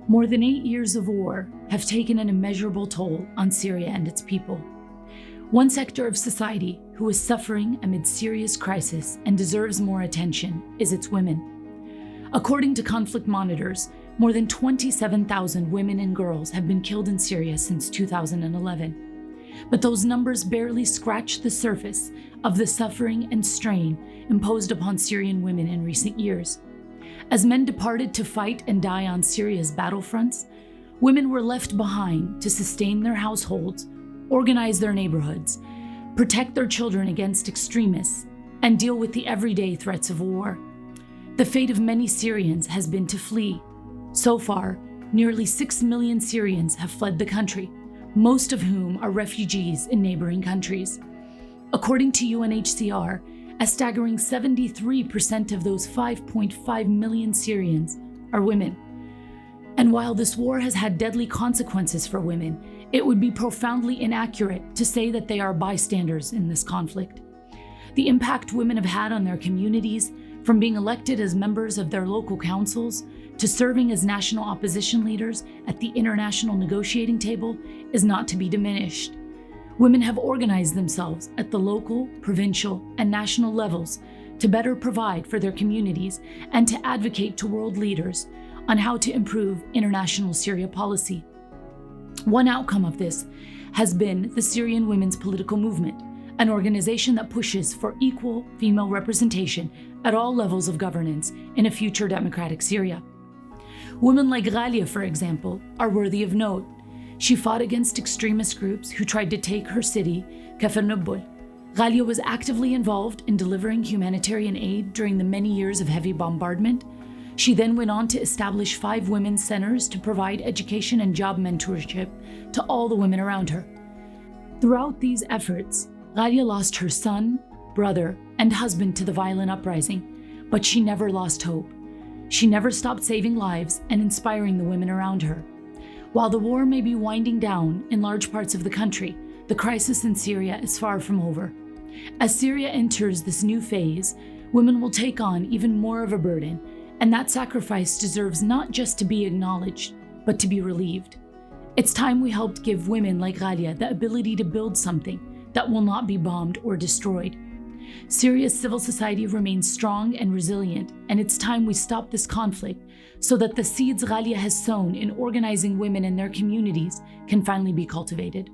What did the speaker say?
More than 8 years of war have taken an immeasurable toll on Syria and its people. One sector of society who is suffering amid serious crisis and deserves more attention is its women. According to conflict monitors, more than 27,000 women and girls have been killed in Syria since 2011. But those numbers barely scratch the surface of the suffering and strain imposed upon Syrian women in recent years. As men departed to fight and die on Syria's battlefronts, women were left behind to sustain their households, organize their neighborhoods, protect their children against extremists, and deal with the everyday threats of war. The fate of many Syrians has been to flee. So far, nearly 6 million Syrians have fled the country, most of whom are refugees in neighboring countries. According to UNHCR, a staggering 73% of those 5.5 million Syrians are women. And while this war has had deadly consequences for women, it would be profoundly inaccurate to say that they are bystanders in this conflict. The impact women have had on their communities, from being elected as members of their local councils to serving as national opposition leaders at the international negotiating table, is not to be diminished. Women have organized themselves at the local, provincial, and national levels to better provide for their communities and to advocate to world leaders on how to improve international Syria policy. One outcome of this has been the Syrian Women's Political Movement, an organization that pushes for equal female representation at all levels of governance in a future democratic Syria. Women like Ghalia, for example, are worthy of note. She fought against extremist groups who tried to take her city, Qaddour. Ghalia was actively involved in delivering humanitarian aid during the many years of heavy bombardment. She then went on to establish 5 women's centers to provide education and job mentorship to all the women around her. Throughout these efforts, Ghalia lost her son, brother, and husband to the violent uprising, but she never lost hope. She never stopped saving lives and inspiring the women around her. While the war may be winding down in large parts of the country, the crisis in Syria is far from over. As Syria enters this new phase, women will take on even more of a burden, and that sacrifice deserves not just to be acknowledged, but to be relieved. It's time we helped give women like Ghalia the ability to build something that will not be bombed or destroyed. Syria's civil society remains strong and resilient, and it's time we stop this conflict so that the seeds Ghalia has sown in organizing women in their communities can finally be cultivated.